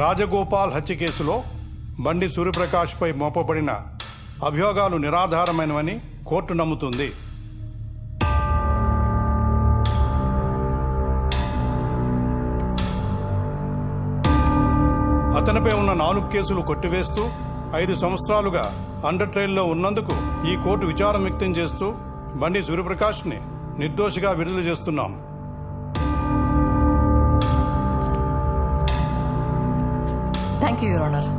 రాజగోపాల్ హత్య కేసులో బండి సూర్యప్రకాష్పై మోపబడిన అభియోగాలు నిరాధారమైనవని కోర్టు నమ్ముతుంది. అతనిపై ఉన్న 4 కేసులు కొట్టివేస్తూ 5 సంవత్సరాలుగా అండర్ ట్రయల్లో ఉన్నందుకు ఈ కోర్టు విచారం వ్యక్తం చేస్తూ బండి సూర్యప్రకాష్ని నిర్దోషిగా విడుదల చేస్తున్నాం. Thank you, your honour.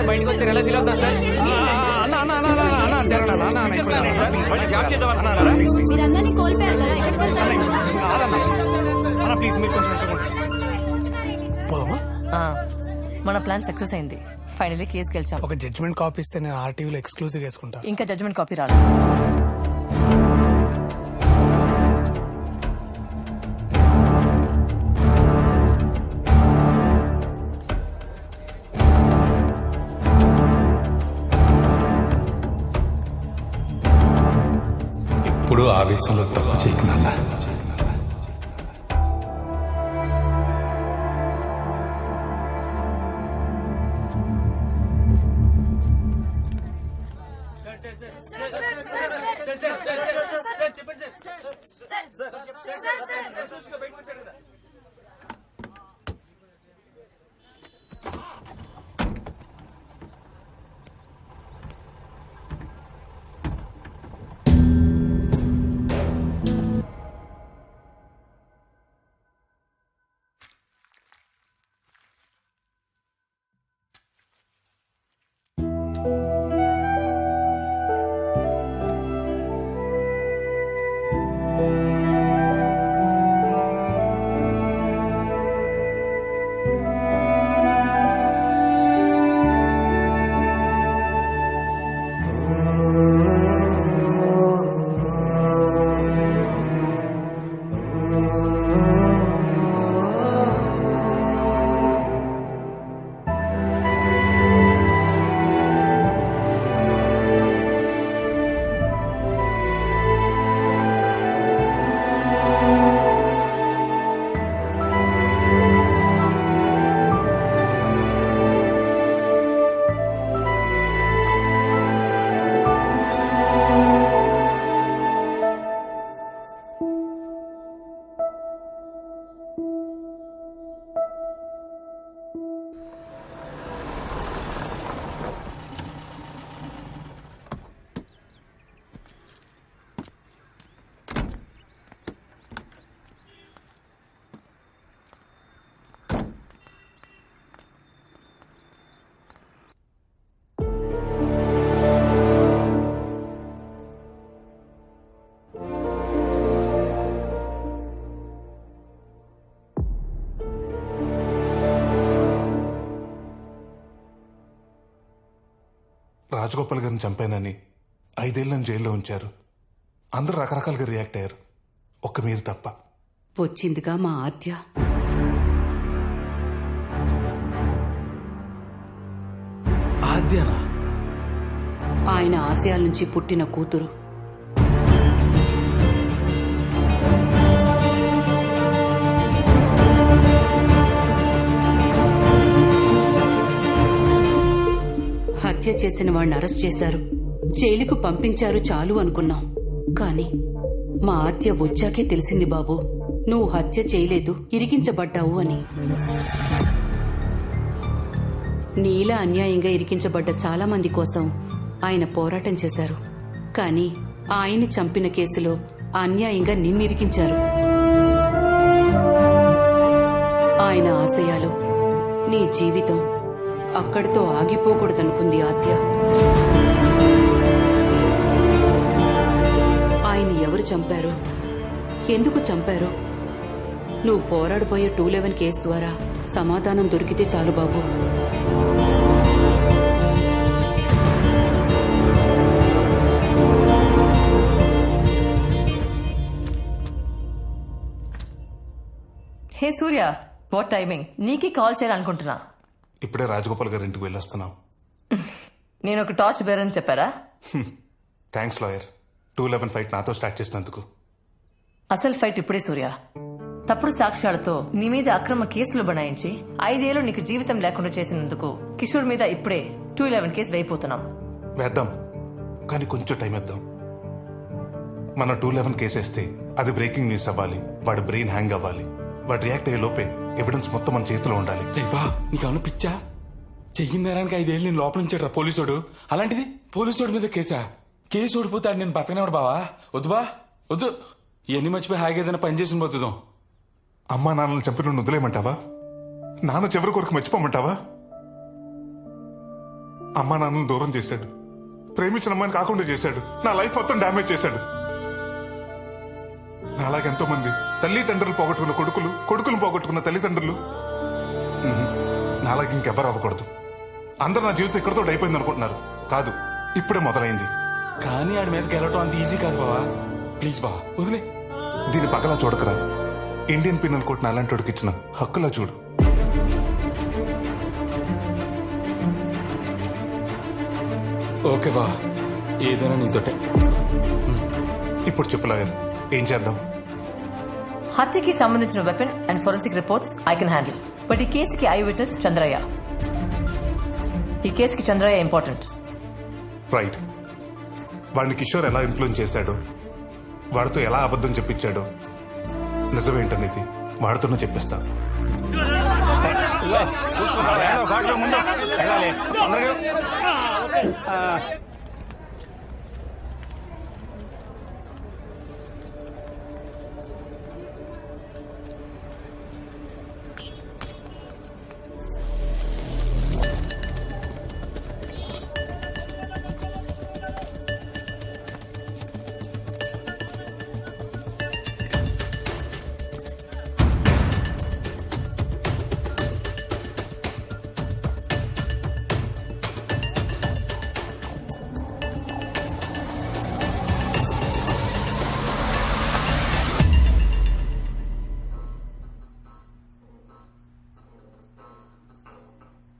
బయటకు వచ్చారు ఎలా ఫీల్ అవుతారు సార్? మన ప్లాన్ సక్సెస్ అయింది. ఫైనల్లీ కేసు గెలిచాం. ఒక జడ్జ్మెంట్ కాపీ ఇస్తే నేను ఆర్టీవీలో ఎక్స్క్లూజివ్ వేసుకుంటా. ఇంకా జడ్జ్మెంట్ కాపీ రాలేదు. ఇప్పుడు ఆవేశంలో తప్పు చేయకు నాన్న. రాజగోపాల్ గారిని చంపానని 5 ఏళ్లను జైల్లో ఉంచారు. అందరూ రకరకాలుగా రియాక్ట్ అయ్యారు. ఒక్క మీరు తప్ప. వచ్చిందిగా మా ఆద్య. ఆద్యనా? ఆయన ఆశయాల నుంచి పుట్టిన కూతురు. చేసిన వాణ్ణి అరెస్ట్ చేశారు, జైలుకు పంపించారు చాలు అనుకున్నాం. కానీ మా ఆద్య వచ్చాకే తెలిసింది బాబు, నువ్వు హత్య చేయలేదు, ఇరికించబడ్డావు అని. నీలా అన్యాయంగా ఇరికించబడ్డ చాలా మంది కోసం ఆయన పోరాటం చేశారు. కానీ ఆయన్ని చంపిన కేసులో అన్యాయంగా నిన్నిరికించారు. ఆయన ఆశయాలు, నీ జీవితం అక్కడితో ఆగిపోకూడదనుకుంది ఆద్య. ఆయన ఎవరు చంపారు, ఎందుకు చంపారు, నువ్వు పోరాడిపోయే 211 కేసు ద్వారా సమాధానం దొరికితే చాలు బాబు. హే సూర్య, వాట్ టైమింగ్, నీకే కాల్ చేయాలనుకుంటున్నా. ఇప్పుడే రాజగోపాల్ గారి ఇంటికి వెళ్ళొస్తున్నాం. నేను ఒక టార్చ్ బేరని చెప్పారా? థ్యాంక్స్ లాయర్, 211 ఫైట్ నాతో స్టార్ట్ చేసినందుకు. అసలు ఫైట్ ఇప్పుడే సూర్య. తప్పుడు సాక్ష్యాలతో నీ మీద అక్రమ కేసులు బనాయించి 5 ఏళ్లు నీకు జీవితం లేకుండా చేసినందుకు కిషోర్ మీద ఇప్పుడే 211 కేసు వేయిపోతున్నాం. వేద్దాం, కానీ కొంచెం టైం ఇద్దాం. మన 211 కేసేస్తే అది బ్రేకింగ్ న్యూస్ అవ్వాలి, వాడి బ్రెయిన్ హ్యాంగ్ అవ్వాలి, వాడు రియాక్ట్ అయ్యే లోపే ఎవిడెన్స్ మొత్తం మన చేతిలో ఉండాలి. బా నీకేమన్నా పిచ్చా? చెయ్యి నేరానికి 5 ఏళ్ళు నేను లోపల ఉంచాడు పోలీసుడు. అలాంటిది పోలీసుడి మీద కేసు ఓడిపోతాడు. నేను బతకనేవాడు బావా. వద్దు బా వద్దు, ఇవన్నీ మర్చిపోయి హాయిగా ఏదైనా పని చేసి పోతుందాం. అమ్మా నాన్నలు చంపిన వదిలేయమంటావా? నాన్న చివరి కొరకు మర్చిపోమంటావా? అమ్మా నాన్నను దూరం చేశాడు, ప్రేమించిన అమ్మాయిని కాకుండా చేశాడు, నా లైఫ్ మొత్తం డ్యామేజ్ చేశాడు. నాలాగెంతో మంది తల్లిదండ్రులు పోగొట్టుకున్న కొడుకులు పోగొట్టుకున్న తల్లిదండ్రులు. నాలాగ ఇంకెవ్వరు అవ్వకూడదు. అందరూ నా జీవితం ఇక్కడితో అయిపోయింది అనుకుంటున్నారు. కాదు, ఇప్పుడే మొదలైంది. కానీ ఆడి మీదకి వెళ్ళటం అంత ఈజీ కాదు బావా. ప్లీజ్ బా వదిలే. దీని పగలా చూడకరా, ఇండియన్ పీనల్ కోడ్ అలాంటి ఇచ్చిన హక్కులా చూడు. ఓకే బా, ఏదైనా నీతోటే. ఇప్పుడు చెప్పు లాయర్, ఏం చేద్దాం? హత్యకి సంబంధించిన weapon and forensic reports I can handle. But ఈ కేసుకి ఐ విట్నెస్ చంద్రయ్య. ఈ కేసుకి చంద్రయ్య ఇంపార్టెంట్. రైట్. వాడిని కిషోర్ ఎలా ఇన్ఫ్లుయెన్స్ చేశాడో, వాడితో ఎలా అబద్ధం చెప్పించాడో, నిజమేంటనేది వాడితోనే చెప్పిస్తా.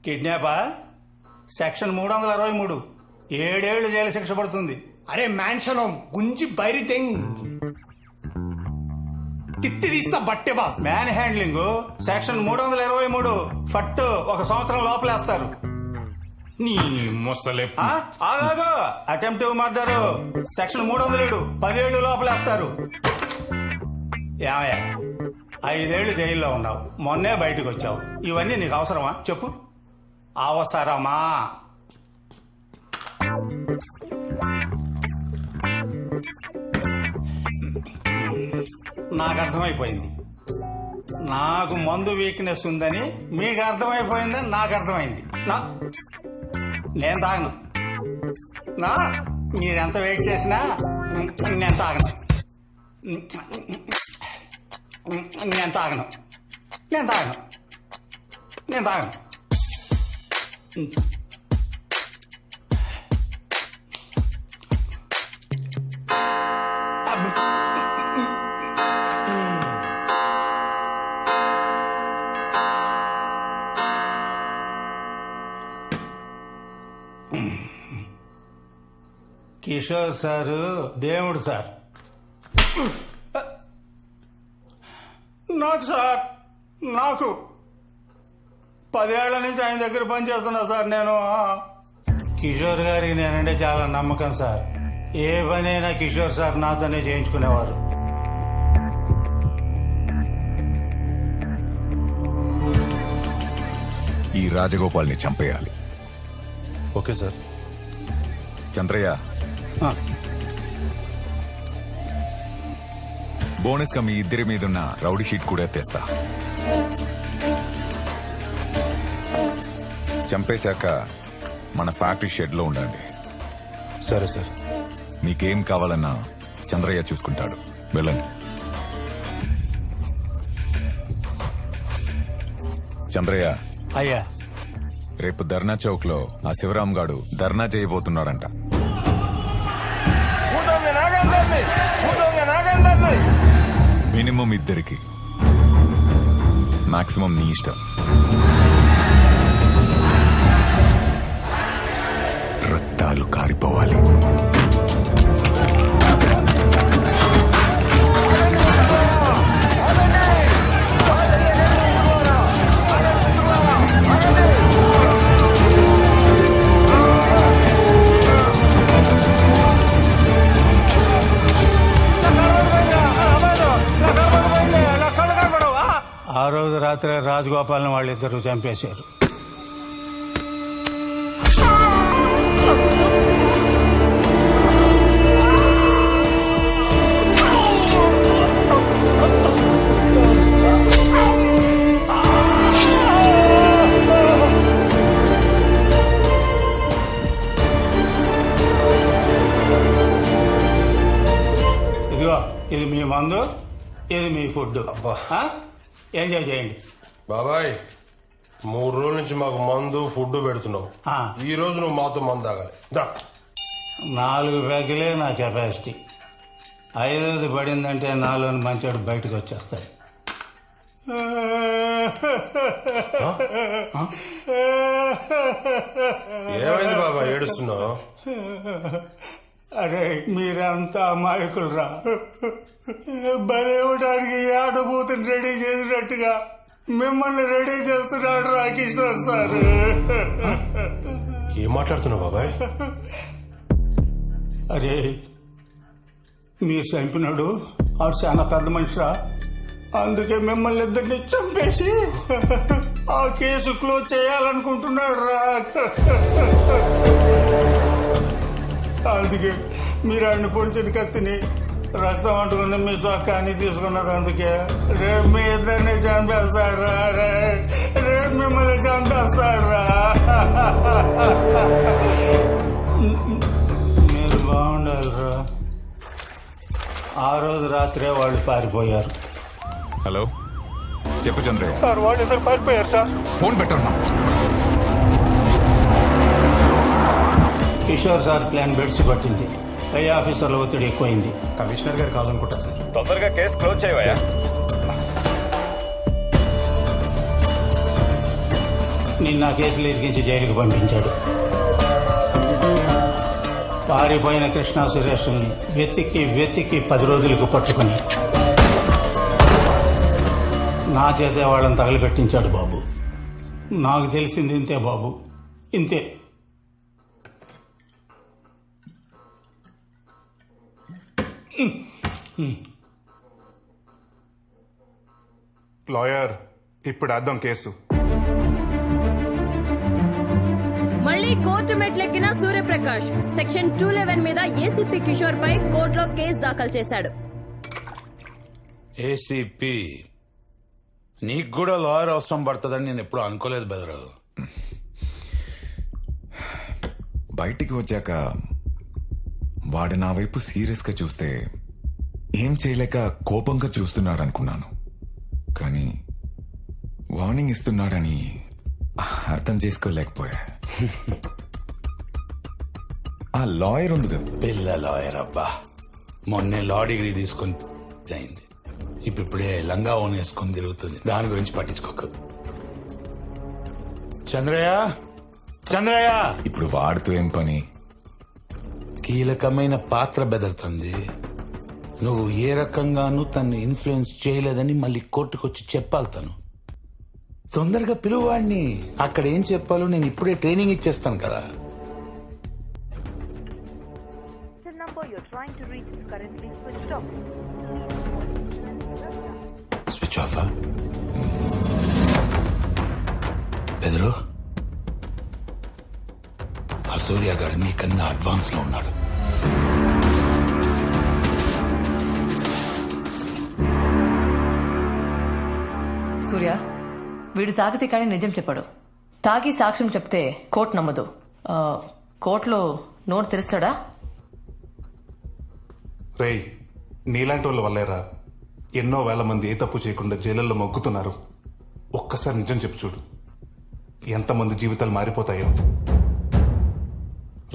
కిడ్నాపా? సెక్షన్ 323, 7 ఏళ్లు జైలు శిక్ష పడుతుంది. అరే మ్యాన్షనం గుంజి బైరి తెంగ్ తిత్తి తీస్తా బట్టే బాస్. మ్యాన్ హ్యాండ్లింగ్ సెక్షన్ 323 ఫట్టు 1 సంవత్సరం లోపలేస్తారు. నీ ముసలే ఆగాగో, అటెంప్టివ్ మర్డర్ సెక్షన్ 307 10 ఏళ్లు లోపలేస్తారు. ఏమయ్యా, 5 ఏళ్లు జైల్లో ఉన్నావు, మొన్నే బయటకు వచ్చావు. ఇవన్నీ నీకు అవసరమా చెప్పు? అవసరమా? నాకు అర్థమైపోయింది. నాకు మందు వీక్నెస్ ఉందని మీకు అర్థమైపోయిందని నాకు అర్థమైంది. నేను తాగను. మీరెంత వెయిట్ చేసినా నేను తాగను. నేను తాగను. నేను తాగను. నేను తాగను. కిషోర్ సారు దేవుడు సార్. నాకు సార్, నాకు 10 ఏళ్ల నుంచి ఆయన దగ్గర పనిచేస్తున్నా సార్. నేను కిషోర్ గారికి నేనంటే చాలా నమ్మకం సార్. ఏ పనైనా కిషోర్ సార్ నాతోనే చేయించుకునేవారు. ఈ రాజగోపాల్ని చంపేయాలి. Okay sir. చంద్రయ్య, ఆ, బోనస్ గా మీ ఇద్దరి మీదున్న రౌడీ షీట్ కూడా తెస్తా. చంపేశాక మన ఫ్యాక్టరీ షెడ్ లో ఉండండి. సరే సార్. మీకేం కావాలన్నా చంద్రయ్య చూసుకుంటాడు. వెళ్ళండి. చంద్రయ్య, అయ్యా రేపు ధర్నా చౌక్ లో ఆ శివరాం గాడు ధర్నా చేయబోతున్నాడంట. మినిమం ఇద్దరికి, మాక్సిమం నీ ఇష్టం. రక్తాలు కారిపోవాలి. ఆ రోజు రాత్రి రాజగోపాల్ని వాళ్ళిద్దరూ చంపేశారు. ఇదిగో, ఇది మీ మందు, ఇది మీ ఫుడ్. ఆ? ఎంజాయ్ చేయండి. బాబాయ్, 3 రోజుల నుంచి మాకు మందు ఫుడ్ పెడుతున్నావు. ఆ. ఈ రోజు నువ్వు మాతో మందు తాగాలి. దా. 4 బ్యాగులే నా కెపాసిటీ. 5వది పడిందంటే నాలోని మంచోడు బయటకు వచ్చేస్తాడు. ఏమైంది బాబా, ఏడుస్తున్నావు? అరే, మీరంతా అమాయకులు రా. బలేవడానికి ఆడబూతుని రెడీ చేసినట్టుగా మిమ్మల్ని రెడీ చేస్తున్నాడు రా కిషోర్ సార్. ఏం మాట్లాడుతున్నావు బాబాయ్? అరే, మీరు చంపినాడు ఆడు చాలా పెద్ద మనిషిరా. అందుకే మిమ్మల్ని ఇద్దరిని చంపేసి ఆ కేసు క్లోజ్ చేయాలనుకుంటున్నాడు రా. అందుకే మీరు ఆడిని పొడిచిన కత్తిని రక్తం అంటుకుని మీ చొక్కాని తీసుకున్నది. అందుకే రేపు మీ ఇద్దరిని చంపేస్తాడు రా. రేపు మిమ్మల్ని చంపేస్తాడు రా. మీరు బాగుండాలి రా. ఆ రోజు రాత్రే వాళ్ళు పారిపోయారు. హలో, చెప్పు చంద్రయ్య. సార్, వాళ్ళు ఇద్దరు పారిపోయారు సార్. ఫోన్ పెట్టన్నా. కిషోర్ సార్ ప్లాన్ బెడ్స్ పట్టింది. పై ఆఫీసర్ల ఒత్తిడి ఎక్కువైంది. కమిషనర్ గారు కావాలనుకుంటా సార్. తొందరగా కేసు క్లోజ్ చేయవా. నిన్న కేసులు ఇరికించి జైలుకు పంపించాడు. పారిపోయిన కృష్ణా సురేష్ని వెతికి 10 రోజులకు పట్టుకుని నా చేతే వాళ్ళని తగలబెట్టించాడు బాబు. నాకు తెలిసింది ఇంతే బాబు, ఇంతే. లాయర్, ఇప్పుడు అర్థం కేసు. మళ్ళీ కోర్టు మెట్లెక్కిన సూర్యప్రకాష్ సెక్షన్ 211 మీద ఏసీపీ కిషోర్ పై కోర్టులో కేసు దాఖలు చేశాడు. ఏసీపీ, నీకు కూడా లాయర్ అవసరం పడుతుందని నేను ఎప్పుడు అనుకోలేదు బెదరు. బయటికి వచ్చాక వాడు నా వైపు సీరియస్ గా చూస్తే ఏం చేయలేక కోపంగా చూస్తున్నాడు అనుకున్నాను. కానీ వార్నింగ్ ఇస్తున్నాడని అర్థం చేసుకోలేకపోయా. ఆ లాయర్ ఉంది కదా, పిల్ల లాయర్ అబ్బా, మొన్నే లా డిగ్రీ తీసుకొని అయింది. ఇప్పుడే లంగా ఓన్ వేసుకొని తిరుగుతుంది. దాని గురించి పట్టించుకోక. చంద్రయ్య, చంద్రయ్య, ఇప్పుడు వాడితో ఏం పని? కీలకమైన పాత్ర బెదరుతుంది. నువ్వు ఏ రకంగానూ తన్ని ఇన్ఫ్లుయెన్స్ చేయలేదని మళ్ళీ కోర్టుకొచ్చి చెప్పాలి. తను తొందరగా పిలువాడిని. అక్కడ ఏం చెప్పాలో నేను ఇప్పుడే ట్రైనింగ్ ఇచ్చేస్తాను కదా. స్విచ్ ఆఫ్ బెదరు ఆ సూర్య గారు నీకన్నా అడ్వాన్స్ లో ఉన్నాడు. సూర్య వీడు తాగితే కానీ నిజం చెప్పాడు. తాగి సాక్ష్యం చెప్తే కోర్టు నమ్మదు. కోర్టులో నోరు తెరుస్తాడా? రేయ్, నీలాంటి వాళ్ళ వల్లేరా ఎన్నో వేల మంది ఏ తప్పు చేయకుండా జైళ్ళల్లో మొగ్గుతున్నారు. ఒక్కసారి నిజం చెప్పు చూడు, ఎంతమంది జీవితాలు మారిపోతాయో.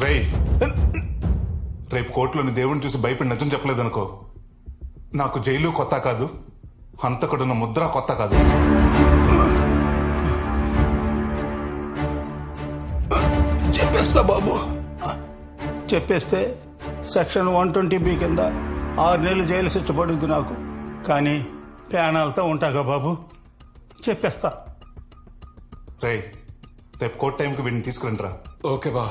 రేయ్, రేపు కోర్టులోని దేవుడిని చూసి భయపడి నిజం చెప్పలేదనుకో, నాకు జైలు కొత్త కాదు, హంతకుడున్న ముద్ర కొత్త కాదు. చెప్పేస్తా బాబు. చెప్పేస్తే సెక్షన్ 120B కింద 6 నెలలు జైలు శిక్ష పడుద్ది నాకు. కానీ ప్యానాలతో ఉంటాగా బాబు, చెప్పేస్తా. రేయ్, రేపు కోర్టు టైంకి వీడిని తీసుకురండిరా. ఓకే బా.